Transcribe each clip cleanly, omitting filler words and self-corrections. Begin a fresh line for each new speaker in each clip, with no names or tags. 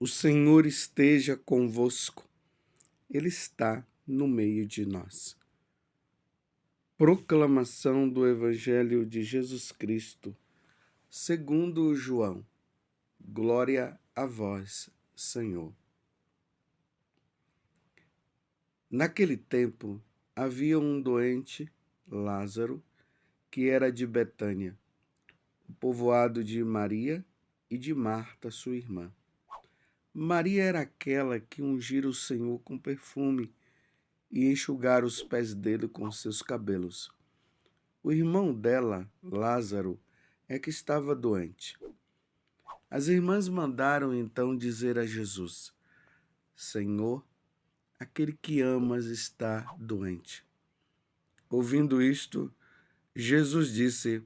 O Senhor esteja convosco, Ele está no meio de nós. Proclamação do Evangelho de Jesus Cristo, segundo João. Glória a vós, Senhor. Naquele tempo, havia um doente, Lázaro, que era de Betânia, o povoado de Maria e de Marta, sua irmã. Maria era aquela que ungira o Senhor com perfume e enxugara os pés dele com seus cabelos. O irmão dela, Lázaro, é que estava doente. As irmãs mandaram então dizer a Jesus: Senhor, aquele que amas está doente. Ouvindo isto, Jesus disse: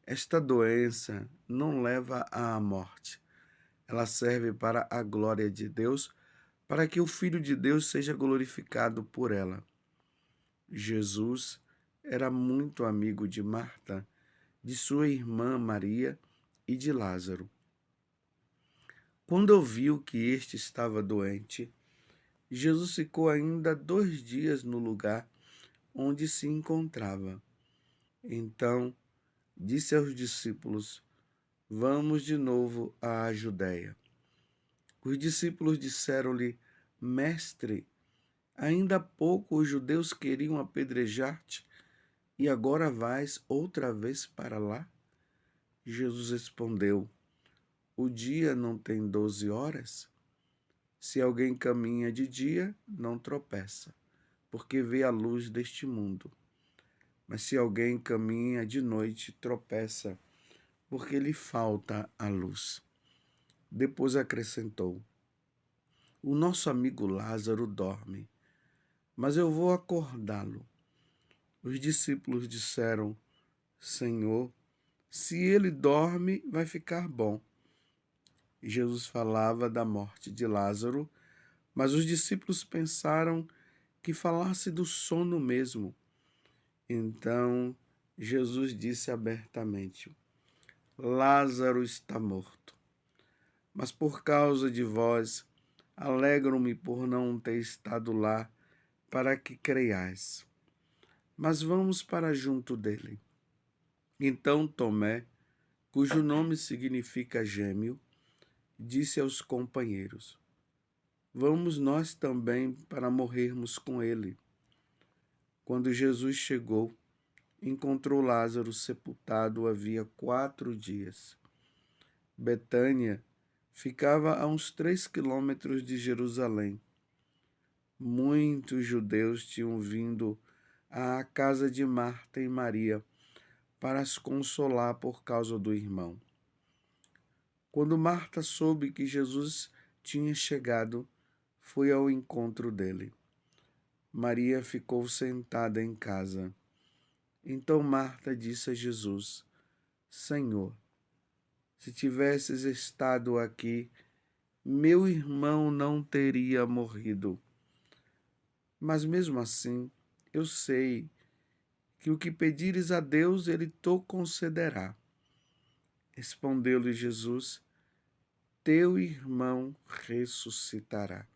Esta doença não leva à morte. Ela serve para a glória de Deus, para que o Filho de Deus seja glorificado por ela. Jesus era muito amigo de Marta, de sua irmã Maria e de Lázaro. Quando ouviu que este estava doente, Jesus ficou ainda 2 dias no lugar onde se encontrava. Então disse aos discípulos: Vamos de novo à Judéia. Os discípulos disseram-lhe: Mestre, ainda há pouco os judeus queriam apedrejar-te, e agora vais outra vez para lá? Jesus respondeu: O dia não tem 12 horas? Se alguém caminha de dia, não tropeça, porque vê a luz deste mundo. Mas se alguém caminha de noite, tropeça, porque lhe falta a luz. Depois acrescentou: O nosso amigo Lázaro dorme, mas eu vou acordá-lo. Os discípulos disseram: Senhor, se ele dorme, vai ficar bom. Jesus falava da morte de Lázaro, mas os discípulos pensaram que falasse do sono mesmo. Então Jesus disse abertamente: Lázaro está morto. Mas por causa de vós, alegro-me por não ter estado lá, para que creiais. Mas vamos para junto dele. Então Tomé, cujo nome significa gêmeo, disse aos companheiros: Vamos nós também para morrermos com ele. Quando Jesus chegou, encontrou Lázaro sepultado havia 4 dias. Betânia ficava a uns 3 quilômetros de Jerusalém. Muitos judeus tinham vindo à casa de Marta e Maria para as consolar por causa do irmão. Quando Marta soube que Jesus tinha chegado, foi ao encontro dele. Maria ficou sentada em casa. Então Marta disse a Jesus: Senhor, se tivesses estado aqui, meu irmão não teria morrido. Mas mesmo assim, eu sei que o que pedires a Deus, ele te concederá. Respondeu-lhe Jesus: Teu irmão ressuscitará.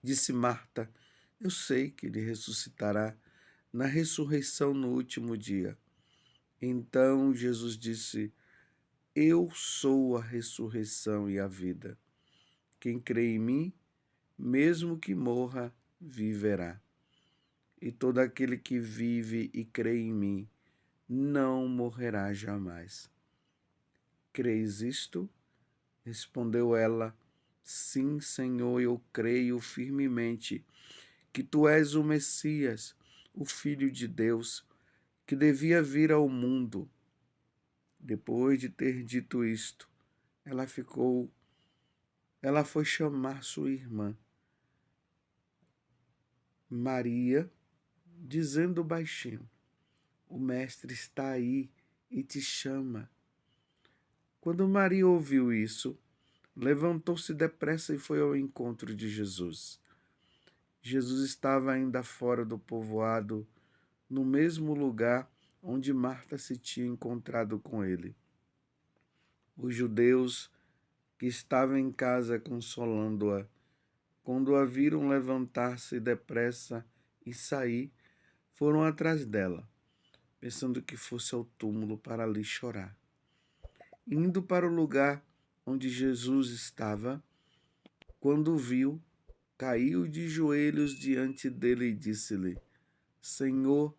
Disse Marta: Eu sei que ele ressuscitará na ressurreição no último dia. Então Jesus disse: Eu sou a ressurreição e a vida. Quem crê em mim, mesmo que morra, viverá. E todo aquele que vive e crê em mim, não morrerá jamais. Creis isto? Respondeu ela: Sim, Senhor, eu creio firmemente que tu és o Messias, o Filho de Deus, que devia vir ao mundo. Depois de ter dito isto, ela foi chamar sua irmã Maria, dizendo baixinho: O mestre está aí e te chama. Quando Maria ouviu isso, levantou-se depressa e foi ao encontro de Jesus. Jesus estava ainda fora do povoado, no mesmo lugar onde Marta se tinha encontrado com ele. Os judeus que que estava em casa consolando-a. Quando a viram levantar-se depressa e sair, foram atrás dela, pensando que fosse ao túmulo para ali chorar. Indo para o lugar onde Jesus estava, quando o viu, caiu de joelhos diante dele e disse-lhe: Senhor,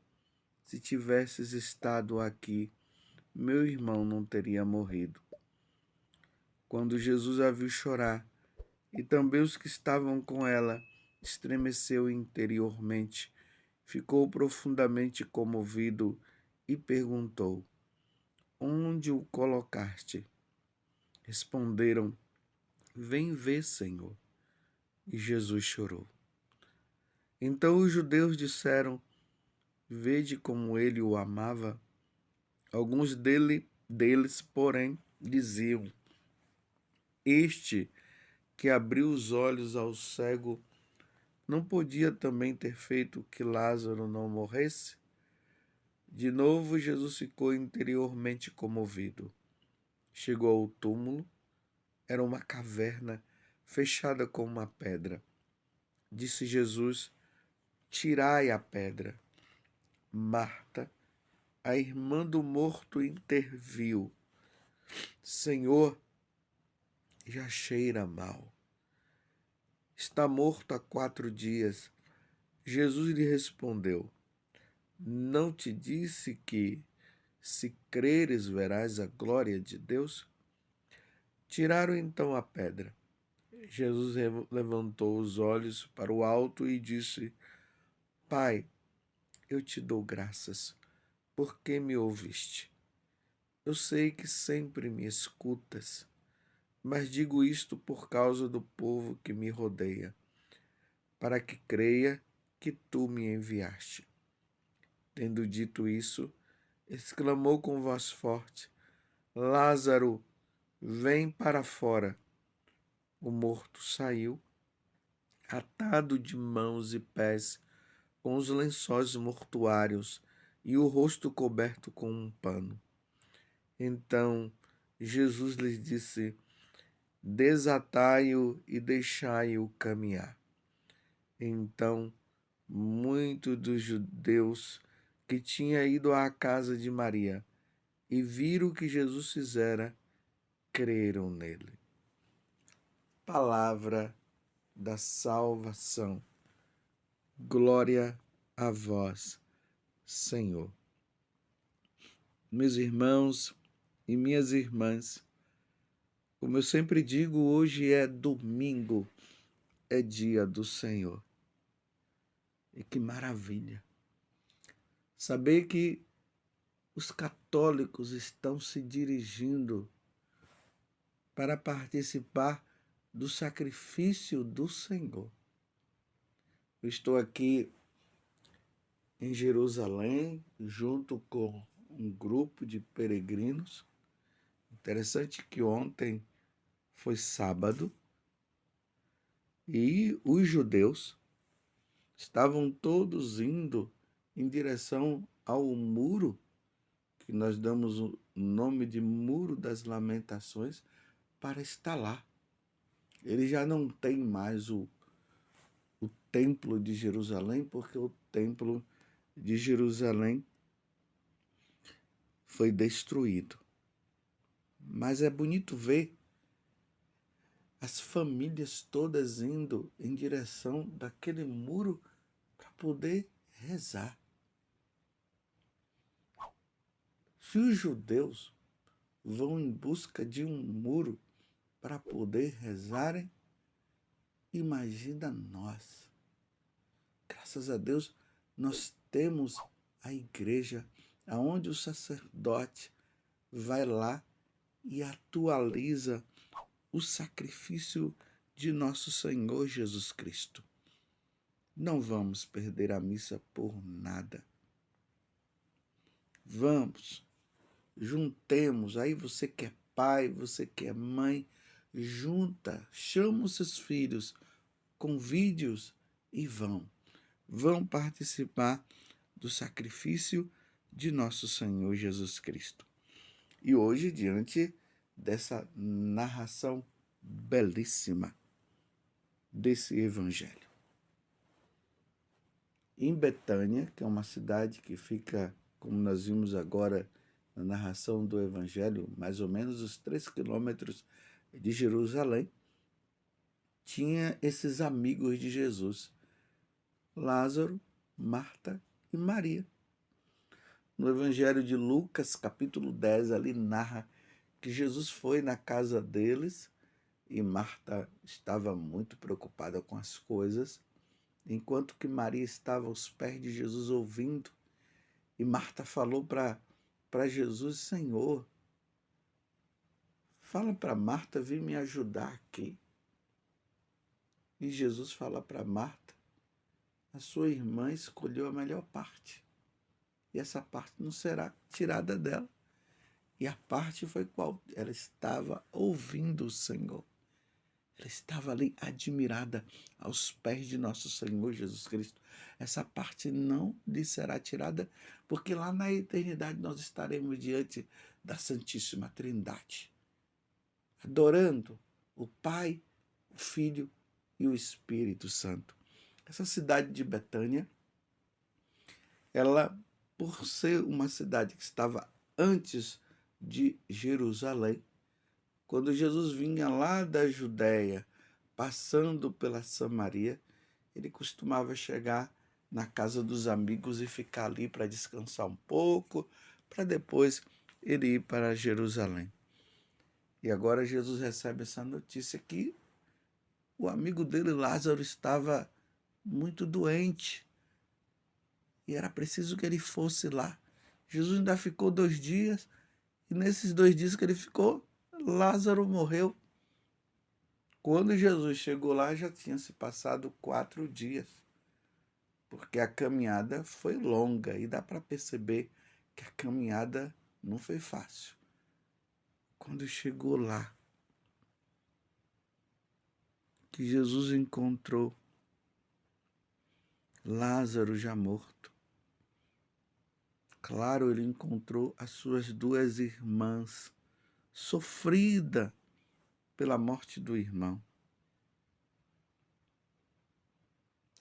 se tivesses estado aqui, meu irmão não teria morrido. Quando Jesus a viu chorar, e também os que estavam com ela, estremeceu interiormente, ficou profundamente comovido e perguntou: Onde o colocaste? Responderam: Vem ver, Senhor. E Jesus chorou. Então os judeus disseram: Vede como ele o amava. Alguns deles, porém, diziam: Este que abriu os olhos ao cego não podia também ter feito que Lázaro não morresse? De novo, Jesus ficou interiormente comovido. Chegou ao túmulo. Era uma caverna fechada com uma pedra. Disse Jesus: Tirai a pedra. Marta, a irmã do morto, interviu: Senhor, já cheira mal. Está morto há 4 dias. Jesus lhe respondeu: Não te disse que, se creres, verás a glória de Deus? Tiraram então a pedra. Jesus levantou os olhos para o alto e disse: Pai, eu te dou graças, porque me ouviste. Eu sei que sempre me escutas, mas digo isto por causa do povo que me rodeia, para que creia que tu me enviaste. Tendo dito isso, exclamou com voz forte: Lázaro, vem para fora. O morto saiu, atado de mãos e pés, com os lençóis mortuários e o rosto coberto com um pano. Então Jesus lhes disse: Desatai-o e deixai-o caminhar. Então muitos dos judeus que tinham ido à casa de Maria e viram o que Jesus fizera, creram nele. Palavra da salvação. Glória a vós, Senhor. Meus irmãos e minhas irmãs, como eu sempre digo, hoje é domingo, é dia do Senhor. E que maravilha saber que os católicos estão se dirigindo para participar do sacrifício do Senhor. Eu estou aqui em Jerusalém, junto com um grupo de peregrinos. Interessante que ontem foi sábado e os judeus estavam todos indo em direção ao muro, que nós damos o nome de Muro das Lamentações, para estar lá. Ele já não tem mais o Templo de Jerusalém, porque o Templo de Jerusalém foi destruído. Mas é bonito ver as famílias todas indo em direção daquele muro para poder rezar. Se os judeus vão em busca de um muro para poder rezarem, imagina nós. Graças a Deus, nós temos a igreja, onde o sacerdote vai lá e atualiza o sacrifício de nosso Senhor Jesus Cristo. Não vamos perder a missa por nada. Vamos, juntemos, aí você que é pai, você que é mãe, junta, chama os seus filhos, convide-os e vão participar do sacrifício de nosso Senhor Jesus Cristo. E hoje, diante dessa narração belíssima desse evangelho. Em Betânia, que é uma cidade que fica, como nós vimos agora na narração do evangelho, mais ou menos uns 3 quilômetros de Jerusalém, tinha esses amigos de Jesus, Lázaro, Marta e Maria. No evangelho de Lucas, capítulo 10, ali narra que Jesus foi na casa deles e Marta estava muito preocupada com as coisas, enquanto que Maria estava aos pés de Jesus ouvindo. E Marta falou para Jesus: Senhor, fala para Marta vir me ajudar aqui. E Jesus fala para Marta: a sua irmã escolheu a melhor parte, e essa parte não será tirada dela. E a parte foi qual? Ela estava ouvindo o Senhor. Ela estava ali admirada aos pés de nosso Senhor Jesus Cristo. Essa parte não lhe será tirada, porque lá na eternidade nós estaremos diante da Santíssima Trindade, adorando o Pai, o Filho e o Espírito Santo. Essa cidade de Betânia, ela, por ser uma cidade que estava antes de Jerusalém, quando Jesus vinha lá da Judéia, passando pela Samaria, ele costumava chegar na casa dos amigos e ficar ali para descansar um pouco, para depois ele ir para Jerusalém. E agora Jesus recebe essa notícia que o amigo dele, Lázaro, estava muito doente e era preciso que ele fosse lá. Jesus ainda ficou 2 dias e nesses 2 dias que ele ficou, Lázaro morreu. Quando Jesus chegou lá, já tinha se passado 4 dias, porque a caminhada foi longa e dá para perceber que a caminhada não foi fácil. Quando chegou lá, que Jesus encontrou Lázaro já morto. Claro, ele encontrou as suas 2 irmãs, sofrida pela morte do irmão.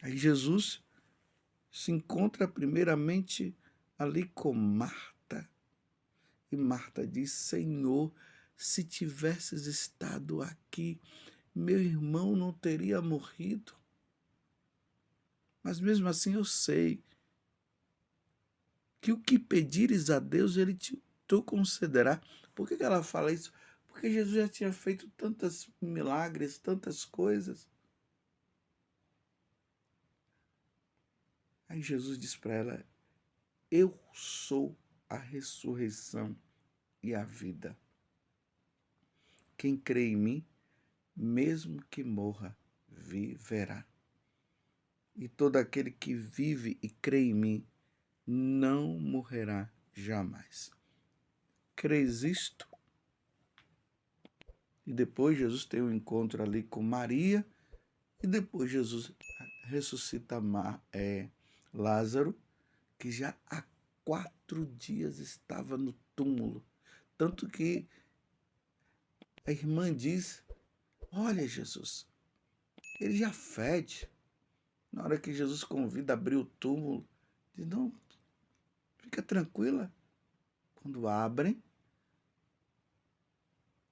Aí Jesus se encontra primeiramente ali com Marta. E Marta diz: Senhor, se tivesses estado aqui, meu irmão não teria morrido. Mas mesmo assim eu sei que o que pedires a Deus, Ele te concederá. Por que ela fala isso? Porque Jesus já tinha feito tantos milagres, tantas coisas. Aí Jesus diz para ela: eu sou a ressurreição e a vida. Quem crê em mim, mesmo que morra, viverá. E todo aquele que vive e crê em mim, não morrerá jamais. Crês isto? E depois Jesus tem um encontro ali com Maria, e depois Jesus ressuscita Lázaro, que já há 4 dias estava no túmulo. Tanto que a irmã diz: olha, Jesus, ele já fede. Na hora que Jesus convida a abrir o túmulo, diz: não, fica tranquila. Quando abrem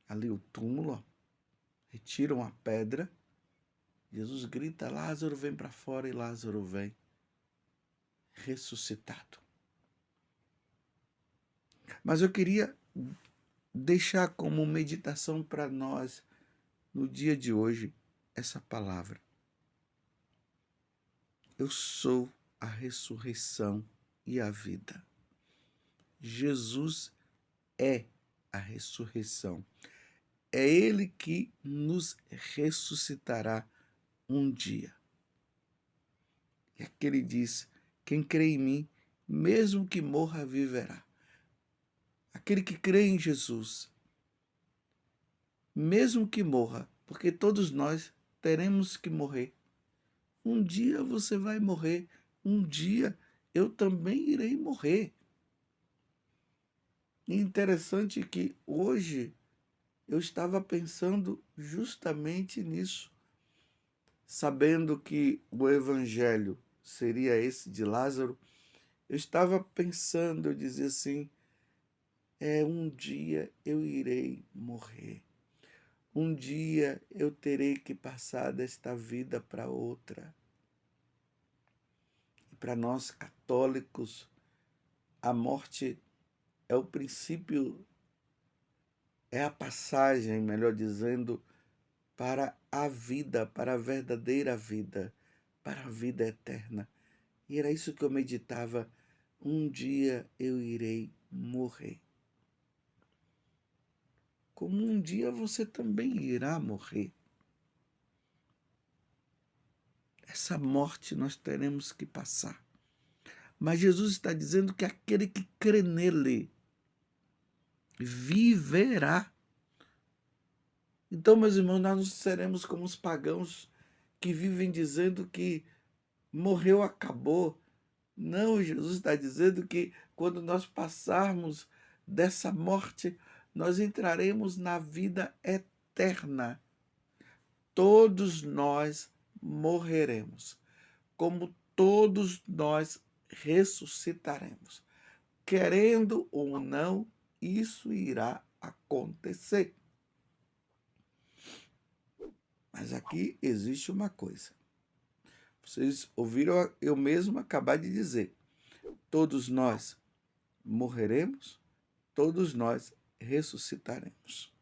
ali o túmulo, retiram a pedra, Jesus grita: Lázaro, vem para fora, e Lázaro vem ressuscitado. Mas eu queria deixar como meditação para nós, no dia de hoje, essa palavra. Eu sou a ressurreição e a vida. Jesus é a ressurreição. É Ele que nos ressuscitará um dia. E aqui ele diz: quem crê em mim, mesmo que morra, viverá. Aquele que crê em Jesus, mesmo que morra, porque todos nós teremos que morrer. Um dia você vai morrer, um dia eu também irei morrer. E interessante que hoje Eu estava pensando justamente nisso, sabendo que o evangelho seria esse de Lázaro. Eu estava pensando, eu dizia assim, um dia eu irei morrer. Um dia eu terei que passar desta vida para outra. E para nós católicos, a morte é o princípio, é a passagem, melhor dizendo, para a vida, para a verdadeira vida, para a vida eterna. E era isso que eu meditava. Um dia eu irei morrer. Como um dia você também irá morrer. Essa morte nós teremos que passar. Mas Jesus está dizendo que aquele que crê nele viverá. Então, meus irmãos, nós não seremos como os pagãos que vivem dizendo que morreu, acabou. Não, Jesus está dizendo que quando nós passarmos dessa morte, nós entraremos na vida eterna. Todos nós morreremos, como todos nós ressuscitaremos. Querendo ou não, isso irá acontecer. Mas aqui existe uma coisa. Vocês ouviram eu mesmo acabar de dizer. Todos nós morreremos, todos nós ressuscitaremos.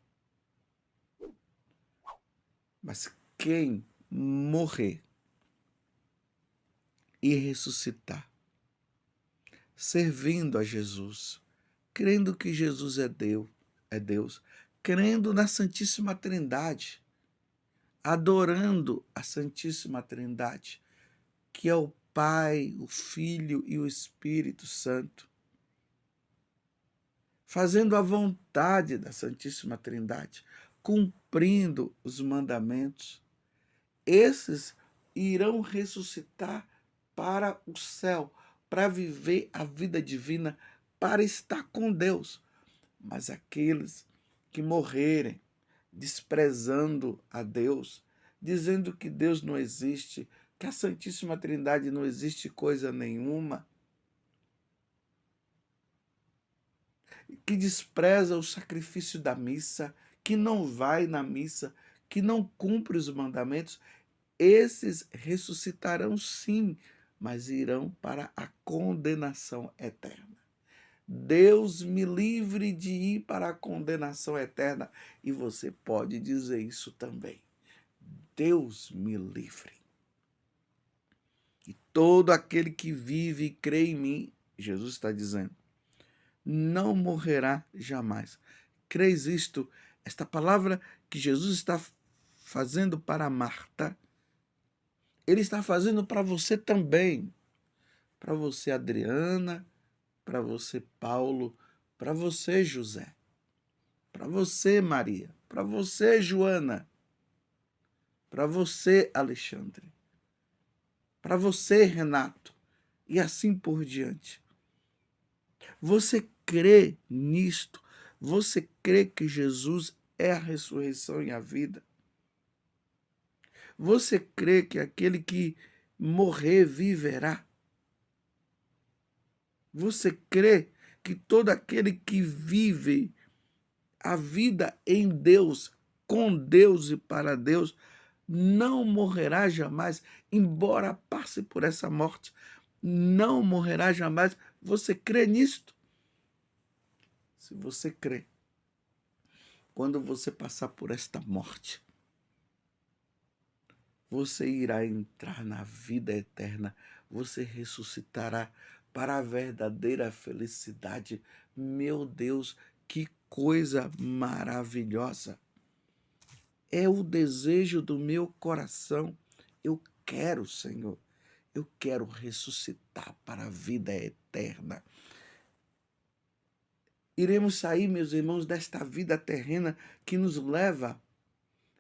Mas quem morrer e ressuscitar, servindo a Jesus, crendo que Jesus é Deus, crendo na Santíssima Trindade, adorando a Santíssima Trindade, que é o Pai, o Filho e o Espírito Santo, fazendo a vontade da Santíssima Trindade, cumprindo os mandamentos, esses irão ressuscitar para o céu, para viver a vida divina, para estar com Deus. Mas aqueles que morrerem desprezando a Deus, dizendo que Deus não existe, que a Santíssima Trindade não existe coisa nenhuma, que despreza o sacrifício da missa, que não vai na missa, que não cumpre os mandamentos, esses ressuscitarão sim, mas irão para a condenação eterna. Deus me livre de ir para a condenação eterna. E você pode dizer isso também. Deus me livre. E todo aquele que vive e crê em mim, Jesus está dizendo, não morrerá jamais. Crês isto? Esta palavra que Jesus está fazendo para Marta, ele está fazendo para você também. Para você, Adriana, para você, Paulo, para você, José, para você, Maria, para você, Joana, para você, Alexandre, para você, Renato, e assim por diante. Você crê nisto? Você crê que Jesus é a ressurreição e a vida? Você crê que aquele que morrer viverá? Você crê que todo aquele que vive a vida em Deus, com Deus e para Deus, não morrerá jamais, embora passe por essa morte, não morrerá jamais? Você crê nisto? Se você crê, quando você passar por esta morte, você irá entrar na vida eterna, você ressuscitará para a verdadeira felicidade. Meu Deus, que coisa maravilhosa! É o desejo do meu coração. Eu quero, Senhor, eu quero ressuscitar para a vida eterna. Iremos sair, meus irmãos, desta vida terrena que nos leva,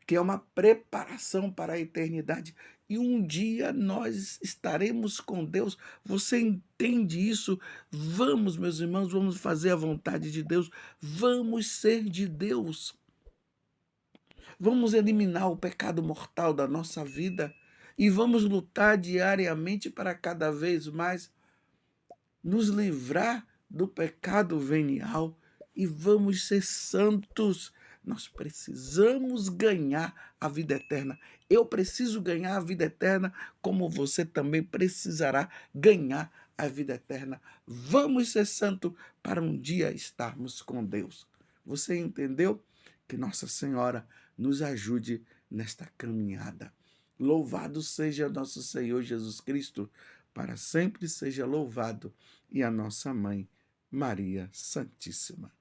que é uma preparação para a eternidade. E um dia nós estaremos com Deus. Você entende isso? Vamos, meus irmãos, vamos fazer a vontade de Deus. Vamos ser de Deus. Vamos eliminar o pecado mortal da nossa vida e vamos lutar diariamente para cada vez mais nos livrar do pecado venial e vamos ser santos. Nós precisamos ganhar a vida eterna. Eu preciso ganhar a vida eterna, como você também precisará ganhar a vida eterna. Vamos ser santos para um dia estarmos com Deus. Você entendeu? Que Nossa Senhora nos ajude nesta caminhada. Louvado seja nosso Senhor Jesus Cristo, para sempre seja louvado, e a nossa mãe, Maria Santíssima.